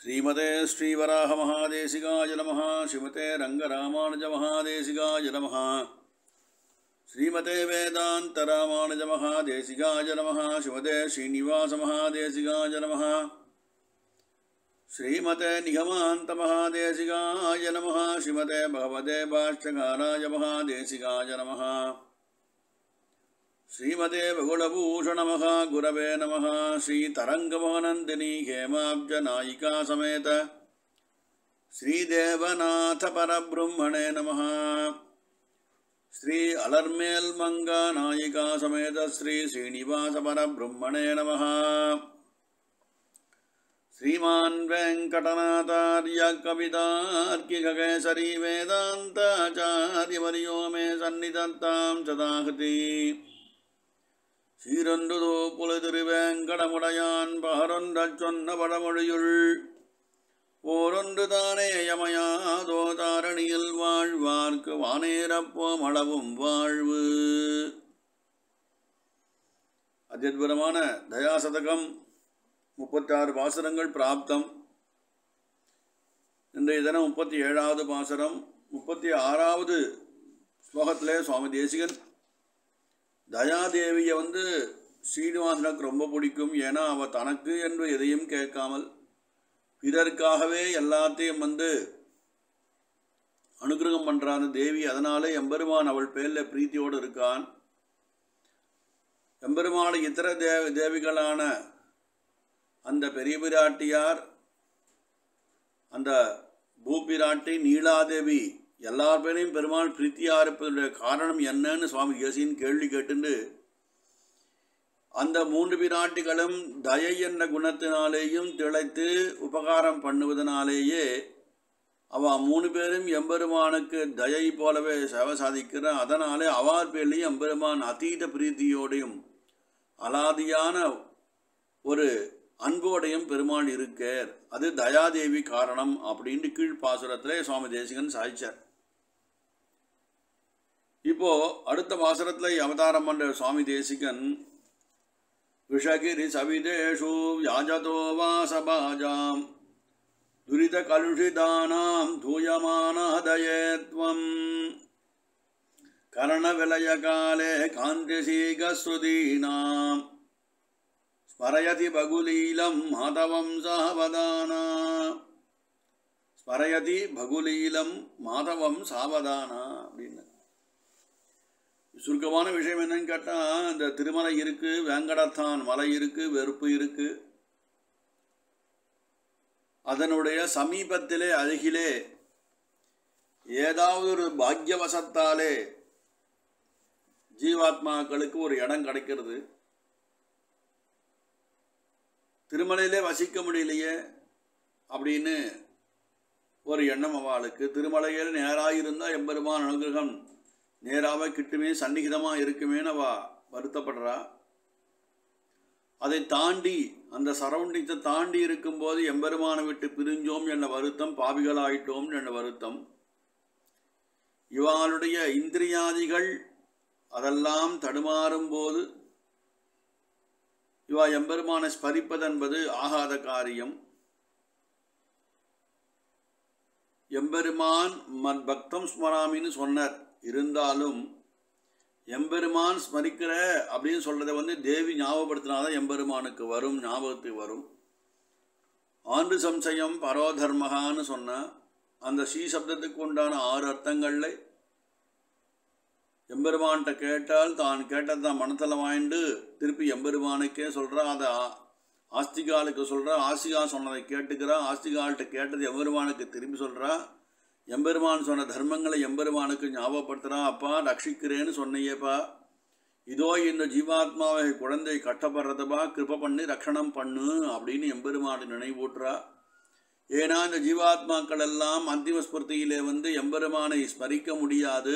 श्रीमते श्रीवराहमहादेशिकाय नमः। श्रीमते रङ्गरामानुजमहादेशिकाय नमः। श्रीमते वेदान्तरामानुजमहादेशिकाय नमः। श्रीमते श्रीनिवासमहादेशिकाय नमः। श्रीमते निगमान्तमहादेशिकाय नमः। श्रीमते भगवते भाष्यकाराय महादेशिकाय नमः। श्रीमते भगुलभूषणमहागुरवे नमः। श्रीतरङ्गमनन्दिनी हेमाब्जनायिका समेत श्रीदेवनाथपरब्रह्मणे नमः। श्री अलर्मेल्मङ्गा नायिका समेत श्री श्रीनिवासपरब्रह्मणे नमः। श्रीमान् वेङ्कटनाथार्य कवितार्किककेसरी वेदान्ताचार्यवर्यो मे सन्निधत्तां सदाहृति। சீரொன்றுதோ புலதிருவேங்கடமுடையான் பகரொன்றச் சொன்ன படமொழியுள் ஓரொன்று தானே யமயாதோ தாரணியில் வாழ்வார்க்கு வானேரப்போம் அளவும் வாழ்வு. அத்யத்புதமான தயாசதகம் 36 பாசுரங்கள் பிராப்தம். இன்றைய தினம் 37வது பாசுரம். 36வது ஸ்லோகத்திலே சுவாமி தேசிகன் தயாதேவியை ஸ்ரீனிவாசனுக்கு ரொம்ப பிடிக்கும். ஏன்னா அவள் தனக்கு என்று எதையும் கேட்காமல் பிறருக்காகவே எல்லாத்தையும் அனுகிரகம் பண்ணுறான் தேவி. அதனாலே எம்பெருமான் அவள் பேரில் பிரீத்தியோடு இருக்கான். எம்பெருமான இத்தர தேவிகளான அந்த பெரிய பிராட்டியார், அந்த பூபிராட்டி, நீலாதேவி எல்லார் பேரையும் பெருமாள் பிரீத்தியாக இருப்பதுடைய காரணம் என்னன்னு சுவாமி தேசிகன் கேள்வி கேட்டுண்டு அந்த 3 பிராட்டிகளும் தயை என்ற குணத்தினாலேயும் திளைத்து உபகாரம் பண்ணுவதனாலேயே அவள் 3 பேரும் எம்பெருமானுக்கு தயை போலவே சேவை சாதிக்கிறான். அதனாலே அவார் பேர்லையும் எம்பெருமான் அதீத பிரீத்தியோடையும் அலாதியான ஒரு அன்போடையும் பெருமாள் இருக்கார். அது தயாதேவி காரணம் அப்படின்னு கீழ்ப்பாசுரத்திலே சுவாமி தேசிகன் சாதிச்சார். இப்போ அடுத்த பாசுரத்தில் அவதாரம் பண்ற சுவாமி தேசிகன் விஷகிரி சவிதேஷு வியாஜதோ வாசபாஜாம் துரித கலுஷிதானாம் தூயமானதயேத்வம் கரண விலய காலே காந்திசீகஸ்ருதீனாம் ஸ்மரயதி பகுலீலம் மாதவம் சாவதானா. ஸ்மரயதி பகுலீலம் மாதவம் சாவதானா அப்படின்னு சுருக்கமான விஷயம் என்னன்னு கேட்டால், இந்த திருமலை இருக்குது, வேங்கடத்தான் மலை இருக்குது, வெறுப்பு இருக்குது. அதனுடைய சமீபத்திலே அருகிலே ஏதாவது ஒரு பாக்யவசத்தாலே ஜீவாத்மாக்களுக்கு ஒரு இடம் கிடைக்கிறது. திருமலையிலே வசிக்க முடியலையே அப்படின்னு ஒரு எண்ணம் அவளுக்கு. திருமலையில் நேராக இருந்தால் எம்பெருமான் அனுகிரகம் நேராக கிட்டுமே, சந்நிகிதமாக இருக்குமேன்னு அவள் வருத்தப்படுறா. அதை தாண்டி அந்த சரௌண்டிங்ஸை தாண்டி இருக்கும்போது எம்பெருமானை விட்டு பிரிஞ்சோம் என்ற வருத்தம், பாவிகளாயிட்டோம் என்ற வருத்தம். இவாளுடைய இந்திரியாதிகள் அதெல்லாம் தடுமாறும் போது இவா எம்பெருமானை ஸ்மரிப்பதென்பது ஆகாத காரியம். எம்பெருமான் பக்தம் ஸ்மராமின்னு சொன்னார். இருந்தாலும் எம்பெருமான் ஸ்மரிக்கிற அப்படின்னு சொல்றதை தேவி ஞாபகப்படுத்தினாதான் எம்பெருமானுக்கு வரும், ஞாபகத்துக்கு வரும். ஆண்டு சம்சயம் பரோதர்மகான்னு சொன்ன அந்த ஸ்ரீ சப்தத்துக்கு உண்டான 6 அர்த்தங்கள்ல எம்பெருமான்கிட்ட கேட்டால் தான் கேட்டதான் மனத்தில் வாங்கிட்டு திருப்பி எம்பெருமானுக்கே சொல்கிறா. அதை ஆஸ்திகாலுக்கு சொல்கிறா. ஆஸ்திகா சொன்னதை கேட்டுக்கிறா. ஆஸ்திகால்கிட்ட கேட்டது எம்பெருமானுக்கு திருப்பி சொல்கிறா. எம்பெருமான் சொன்ன தர்மங்களை எம்பெருமானுக்கு ஞாபகப்படுத்துகிறா. அப்பா ரட்சிக்கிறேன்னு சொன்னையேப்பா, இதோ இந்த ஜீவாத்மாவை குழந்தை கட்டப்படுறதுப்பா, கிருப பண்ணி ரட்சணம் பண்ணு அப்படின்னு எம்பெருமானை நினைவூட்டுறா. ஏன்னா இந்த ஜீவாத்மாக்கள் எல்லாம் அந்திம ஸ்பூர்த்தியிலே எம்பெருமானை ஸ்மரிக்க முடியாது.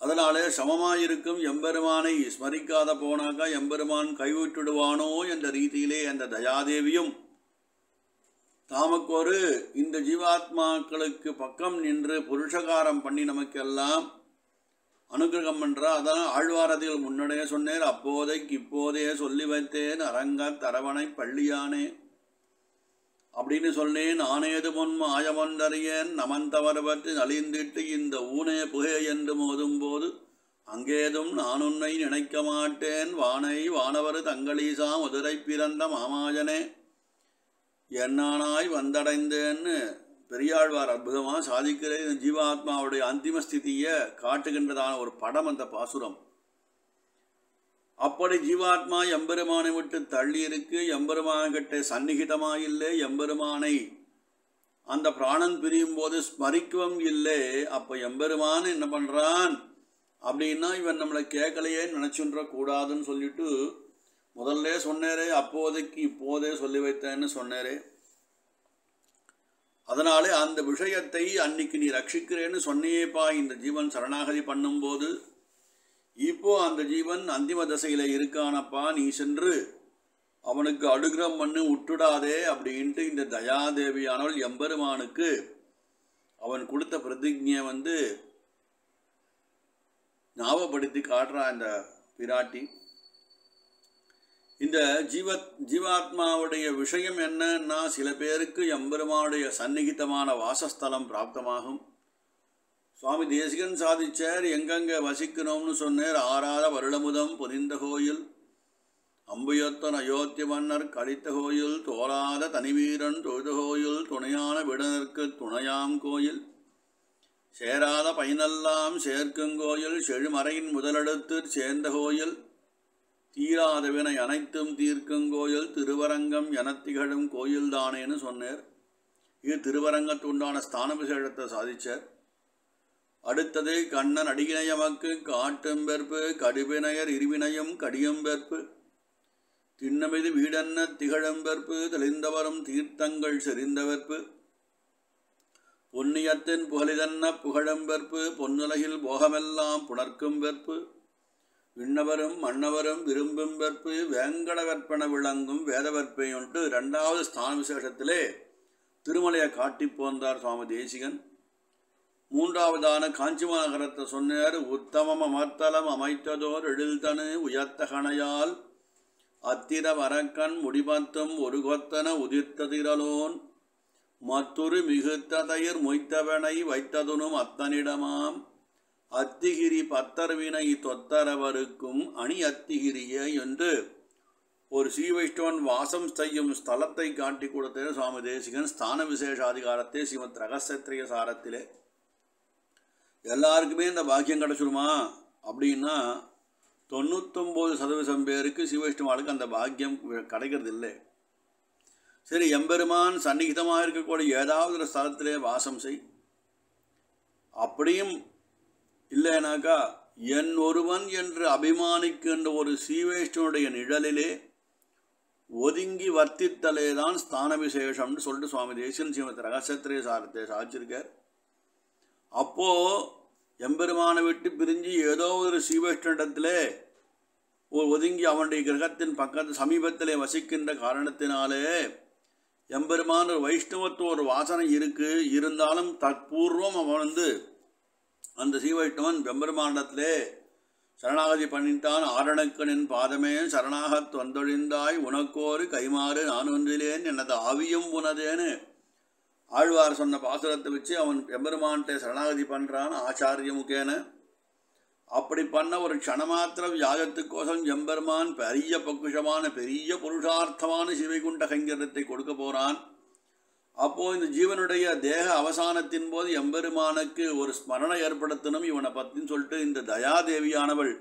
அதனாலே சமமாயிருக்கும் எம்பெருமானை ஸ்மரிக்காத போனாக்கா எம்பெருமான் கைவிட்டுடுவானோ என்ற ரீதியிலே அந்த தயாதேவியும் தாமக்கொரு இந்த ஜீவாத்மாக்களுக்கு பக்கம் நின்று புருஷகாரம் பண்ணி நமக்கெல்லாம் அனுகிரகம் பண்ணுறா. அதான் ஆழ்வாரதிகள் முன்னடைய சொன்னேன். அப்போதைக்கு இப்போதே சொல்லி வைத்தேன் அரங்கத் அரவணை பள்ளியானே அப்படின்னு சொன்னேன். ஆனேது பொன் மாயமொன்றறியேன் நமந்தவரவற்று நலிந்திட்டு இந்த ஊனே புகே என்று மோதும்போது அங்கேதும் நான் உன்னை நினைக்க மாட்டேன். வானை வானவர் தங்களீசா மதுரை பிறந்த மாமாஜனே என்னானாய் வந்தடைந்தேன்னு பெரியாழ்வார் அற்புதமாக சாதிக்கிற ஜீவாத்மாவுடைய அந்திம ஸ்திதியை காட்டுகின்றதான ஒரு படம் அந்த பாசுரம். அப்படி ஜீவாத்மா எம்பெருமானை விட்டு தள்ளி இருக்கு. எம்பெருமான்கிட்ட சந்நிகிதமாயில்லை. எம்பெருமானை அந்த பிராணன் பிரியும் போது ஸ்மரிக்கவும் இல்லை. அப்போ எம்பெருமான் என்ன பண்ணுறான் அப்படின்னா, இவன் நம்மளை கேட்கலையே நினச்சுன்ற கூடாதுன்னு சொல்லிட்டு முதல்ல சொன்னேரே, அப்போதைக்கு இப்போதே சொல்லி வைத்தேன்னு சொன்னேரே. அதனாலே அந்த விஷயத்தை அன்னைக்கு நீ ரட்சிக்கிறேன்னு சொன்னியேப்பா இந்த ஜீவன் சரணாகதி பண்ணும்போது. இப்போ அந்த ஜீவன் அந்திம தசையில் இருக்கானப்பா, நீ சென்று அவனுக்கு அனுகிரகம் பண்ணு, விட்டுடாதே அப்படின்ட்டு இந்த தயாதேவியானவள் எம்பெருமானுக்கு அவன் கொடுத்த பிரதிஜையை ஞாபகப்படுத்தி காட்டுறா இந்த பிராட்டி. இந்த ஜீவாத்மாவுடைய விஷயம் என்னன்னா, சில பேருக்கு எம்பெருமானுடைய சந்நிகிதமான வாசஸ்தலம் பிராப்தமாகும். சுவாமி தேசிகன் சாதிச்சார், எங்கெங்கே வசிக்கணும்னு சொன்னார். ஆறாத வருளமுதம் பொதிந்த கோயில், அம்புயத்தன் அயோத்தி மன்னர் கழித்த கோயில், தோராத தனிவீரன் தொழுத கோயில், துணையான விடனருக்கு துணையாம் கோயில், சேராத பைனெல்லாம் சேர்க்குங்கோயில், செழுமறையின் முதலெடுத்து சேர்ந்த கோயில், தீராத வினை அனைத்தும் தீர்க்குங்கோயில், திருவரங்கம் எனத்திகழும் கோயில் தானேன்னு சொன்னார். இது திருவரங்கத்து உண்டான ஸ்தான விசேஷத்தை சாதிச்சார். அடுத்தது கண்ணன் அடிகிணையமக்கு காட்டும் பெற்பு, கடுவினையர் இருவினையும் கடியும் பெற்பு, திண்ணமிது வீடன்ன திகழும் பெற்பு, தெளிந்தவரும் தீர்த்தங்கள் செறிந்தவர்ப்பு, புண்ணியத்தின் புகழிதன்ன புகழும் பெற்பு, பொன்னுலகில் போகமெல்லாம் புணர்க்கும் பெற்பு, விண்ணவரும் மன்னவரும் விரும்பும் பெற்பு, வேங்கடவற்பன விளங்கும் வேதவற்பை ஒன்று இரண்டாவது ஸ்தான விசேஷத்திலே திருமலையை காட்டி போந்தார் சுவாமி தேசிகன். மூன்றாவதான காஞ்சிமா நகரத்தை சொன்னார். உத்தமம் அமர்த்தலம் அமைத்ததோர் எழில்தனு உயர்த்தகணையால் அத்திர வரக்கண் முடிபத்தும் ஒரு கொத்தன உதிர்த்ததிரலோன் மற்றொரு மிகுத்த தயிர் மொய்த்தவனை வைத்ததுனும் அத்தனிடமாம் அத்திகிரி பத்தர்வினை தொத்தரவருக்கும் அணி அத்திகிரிய என்று ஒரு ஸ்ரீவைஷ்ணவன் வாசம் செய்யும் ஸ்தலத்தை காட்டி கொடுத்த சுவாமி தேசிகன் ஸ்தான விசேஷாதிகாரத்தை ஸ்ரீமத் ரகசிய சாரத்திலே. எல்லாருக்குமே இந்த பாக்கியம் கிடச்சிருமா அப்படின்னா 99% பேருக்கு சிவவைஷ்ணவாளுக்கு அந்த பாக்கியம் கிடைக்கிறது இல்லை. சரி, எம்பெருமான் சந்நிகிதமாக இருக்கக்கூடிய ஏதாவது ஒரு ஸ்தலத்திலே வாசம் செய். அப்படியும் இல்லைனாக்கா என் ஒருவன் என்று அபிமானிக்கின்ற ஒரு ஸ்ரீவைஷ்ணவனுடைய நிழலிலே ஒதுங்கி வர்த்தித்தலே தான் ஸ்தான விசேஷம்னு சொல்லிட்டு சுவாமி தேசிகன் ஸ்ரீமத் ரகசிய சாரத்தை சாதிச்சிருக்கார். அப்போது எம்பெருமானை விட்டு பிரிஞ்சு ஏதோ ஒரு ஸ்ரீவைஷ்ணவத்தில் ஒதுங்கி அவனுடைய கிரகத்தின் பக்கத்து சமீபத்தில் வசிக்கின்ற காரணத்தினாலே எம்பெருமான் ஒரு வைஷ்ணவத்து ஒரு வாசனை இருக்குது. இருந்தாலும் தற்பூர்வம் அவன் அந்த ஸ்ரீவைஷ்ணவன் எம்பெருமானிடத்திலே சரணாகதி பண்ணிட்டான். ஆரணக்கனின் பாதமே சரணாகத் வந்தொழிந்தாய் உனக்கோரு கைமாறு நான் ஒன்றிலேன் எனது ஆவியும் உனதேன்னு ஆழ்வார் சொன்ன பாசுரத்தை வச்சு அவன் எம்பெருமான்கிட்ட சரணாகதி பண்ணுறான் ஆச்சாரிய முகேன. அப்படி பண்ண ஒரு க்ஷணமாத்திர யாகத்துக்கோசம் எம்பெருமான் பெரிய பொக்குஷமான பெரிய புருஷார்த்தமான சிவைகுண்ட கைங்கரத்தை கொடுக்க போகிறான். அப்போது இந்த ஜீவனுடைய தேக அவசானத்தின் போது எம்பெருமானுக்கு ஒரு ஸ்மரணை ஏற்படுத்தணும் இவனை பற்றின்னு சொல்லிட்டு இந்த தயாதேவியானவள்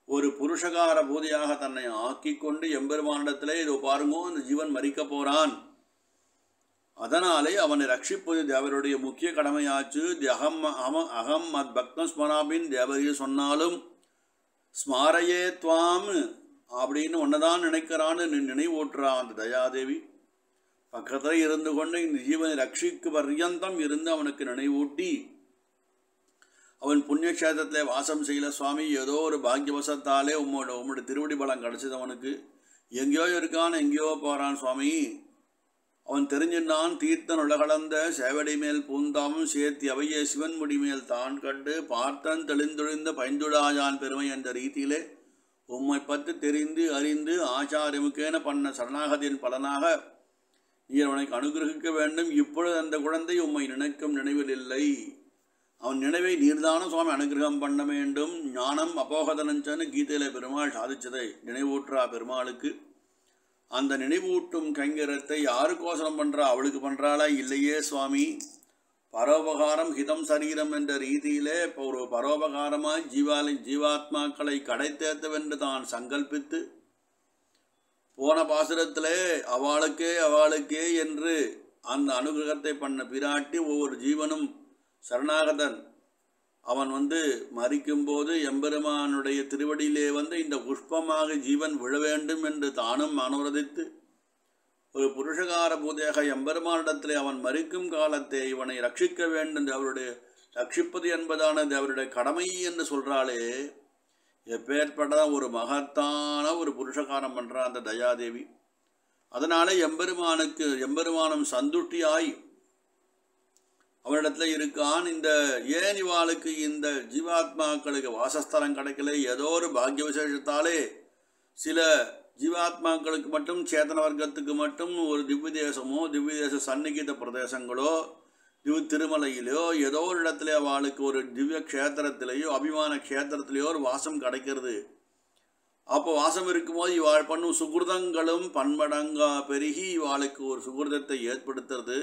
ஒரு புருஷகார பூதையாக தன்னை ஆக்கி கொண்டு எம்பெருமானிடத்திலே இதோ பாருங்கோ அந்த ஜீவன் மறிக்க போகிறான், அதனாலே அவனை ரட்சிப்பது தேவருடைய முக்கிய கடமையாச்சு. அகம் மத் பக்தம் ஸ்மராபின் தேவரையே சொன்னாலும் ஸ்மாரையே துவாம் அப்படின்னு ஒன்னதான் நினைக்கிறான்னு நினைவூட்டுறான் அந்த தயாதேவி. பக்கத்தில் இருந்து கொண்டு இந்த ஜீவனை ரட்சிக்கு பர்யந்தம் இருந்து அவனுக்கு நினைவூட்டி அவன் புண்ணியக்ஷேத்திரத்தில் வாசம் செய்யல சுவாமி, ஏதோ ஒரு பாக்கியவசத்தாலே உம்மோட திருவடி பலம் கிடச்சிது. அவனுக்கு எங்கேயோ இருக்கான் எங்கேயோ போகிறான் சுவாமி. அவன் தெரிஞ்சின்றான் தீர்த்தன் உலகளந்த சேவடி மேல் பூந்தாமும் சேர்த்தி அவையே சிவன் முடி மேல் தான் கண்டு பார்த்தன் தெளிந்தொழிந்த பைந்துடாயான் பெருமை என்ற ரீதியிலே உம்மை பற்றி தெரிந்து அறிந்து ஆச்சாரியமுக்கேன பண்ண சரணாகதியின் பலனாக நீர் அவனுக்கு அனுகிரகிக்க வேண்டும். இப்பொழுது அந்த குழந்தை உம்மை நினைக்கும் நினைவில் இல்லை. அவன் நினைவை நீர்தான சுவாமி அனுகிரகம் பண்ண வேண்டும். ஞானம் அப்போகதனஞ்சன்னு கீதையில பெருமாள் சாதிச்சதை நினைவூற்றா பெருமாளுக்கு. அந்த நினைவூட்டும் கைங்கரத்தை யாருக்கோசரம் பண்ணுறா? அவளுக்கு பண்ணுறாளா? இல்லையே சுவாமி. பரோபகாரம் ஹிதம் சரீரம் என்ற ரீதியிலே இப்போ ஒரு பரோபகாரமாய் ஜீவாத்மாக்களை கடை தேர்த்தவென்று தான் சங்கல்பித்து போன பாசுரத்திலே அவளுக்கே என்று அந்த அனுகிரகத்தை பண்ண பிராட்டி ஒவ்வொரு ஜீவனும் சரணாகதன் அவன் மறிக்கும்போது எம்பெருமானுடைய திருவடியிலே இந்த புஷ்பமாக ஜீவன் விழ வேண்டும் என்று தானும் அனுரதித்து ஒரு புருஷகார பூதேக எம்பெருமானிடத்திலே அவன் மறிக்கும் காலத்தை இவனை ரட்சிக்க வேண்டும், அவருடைய ரட்சிப்பது என்பதானது அவருடைய கடமை என்று சொல்கிறாளே. எப்பேற்பட்ட ஒரு மகத்தான ஒரு புருஷகாரம் பண்ணுறான் அந்த தயாதேவி. அதனாலே எம்பெருமானும் சந்துஷ்டியாய் அவரிடத்துல இருக்கான். ஏன் இவாளுக்கு இந்த ஜீவாத்மாக்களுக்கு வாசஸ்தலம் கிடைக்கல? ஏதோ ஒரு பாக்கிய விசேஷத்தாலே சில ஜீவாத்மாக்களுக்கு மட்டும் சேத்தன வர்க்கத்துக்கு மட்டும் ஒரு திவ்ய தேச சந்நிகித பிரதேசங்களோ திருமலையிலையோ ஏதோ ஒரு இடத்துல அவளுக்கு ஒரு திவ்ய க்ஷேத்திரத்திலேயோ அபிமான க்ஷேத்திரத்திலேயோ ஒரு வாசம் கிடைக்கிறது. அப்போ வாசம் இருக்கும்போது இவாள் பண்ணும் சுகிருதங்களும் பன்மடங்கா பெருகி இவாளுக்கு ஒரு சுகிருதத்தை ஏற்படுத்துறது.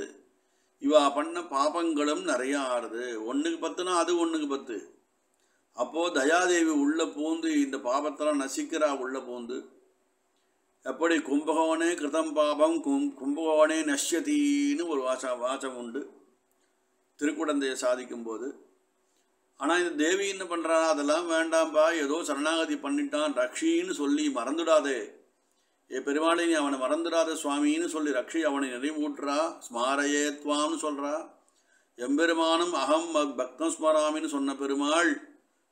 இவா பண்ண பாபங்களும் நிறையா ஆறுது. 1க்கு 10னா அது 1க்கு 10. அப்போது தயாதேவி உள்ளே பூந்து இந்த பாபத்தெல்லாம் நசிக்கிறா. உள்ளே பூந்து எப்படி கும்பகோணே கிருதம் பாபம் கும்பகோணே நஷ்யத்தின்னு ஒரு வாசம் உண்டு திருக்குடந்தையை சாதிக்கும்போது. ஆனால் இந்த தேவி என்ன பண்ணுறா? அதெல்லாம் வேண்டாம்பா, ஏதோ சரணாகதி பண்ணிட்டான், ரக்ஷின்னு சொல்லி மறந்துடாதே. பெருமாளை நீ அவனை மறந்துடாத சுவாமின்னு சொல்லி ரக்ஷி அவனை நிறைவூட்டுறா. ஸ்மாரயேத்வான்னு சொல்கிறா. எம்பெருமானும் அகம் பக்தம் ஸ்மராமின்னு சொன்ன பெருமாள்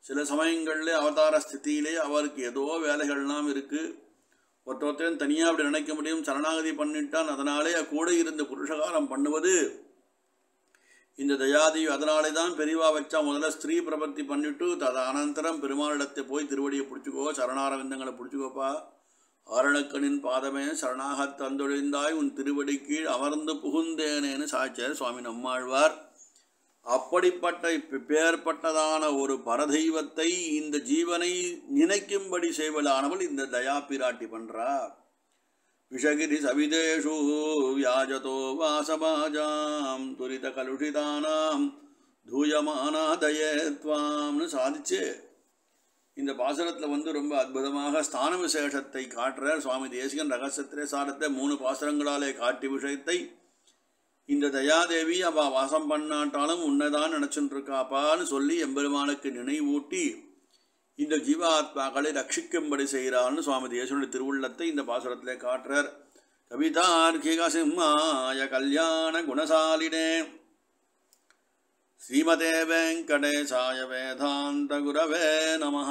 சில சமயங்களில் அவதார ஸ்திதியிலே அவருக்கு ஏதோ வேலைகள்லாம் இருக்குது. ஒருத்தரையும் தனியாக அப்படி நினைக்க முடியும். சரணாகதி பண்ணிட்டான், அதனாலே கூட இருந்து புருஷகாரம் பண்ணுவது இந்த தயாதேவி. அதனாலே தான் பெரியவா வச்சா முதல்ல ஸ்திரீ பிரபத்தி பண்ணிவிட்டு அனந்தரம் பெருமாளிடத்தை போய் திருவடியை பிடிச்சிக்கோ, சரணாரவிந்தங்களை பிடிச்சிக்கோப்பா. ஆரணக்கனின் பாதமே சரணாக தந்தொழிந்தாய் உன் திருவடி கீழ் அமர்ந்து புகுந்தேனேன்னு சாய்ச்சார் சுவாமி நம்மாழ்வார். அப்படிப்பட்ட பேர்பட்டதான ஒரு பரதெய்வத்தை இந்த ஜீவனை நினைக்கும்படி செய்வதானவள் இந்த தயா பிராட்டி பண்றா. விஷகிரி சவிதேஷு வியாஜதோ வாசபாஜாம் துரித கலுஷிதானாம் தூயமானாதயத்வாம்னு சாதிச்சு இந்த பாசுரத்தில் ரொம்ப அற்புதமாக ஸ்தான விசேஷத்தை காட்டுறார் சுவாமி தேசிகன். ரகசியத்திலே சாரத்தை 3 பாசுரங்களாலே காட்டி விஷயத்தை இந்த தயாதேவி அவள் வாசம் பண்ணாட்டாலும் உன்னைதான் நினச்சிட்டு இருக்காப்பான்னு சொல்லி எம்பெருமானுக்கு நினைவூட்டி இந்த ஜீவாத்மாக்களை ரட்சிக்கும்படி செய்கிறான்னு சுவாமி தேசனுடைய திருவுள்ளத்தை இந்த பாசுரத்திலே காட்டுறார். கவிதார்க்கிக சிம்மாய கல்யாண குணசாலினே ஸ்ரீமதே வெங்கடேசாய வேதாந்த குரவே நமஹ.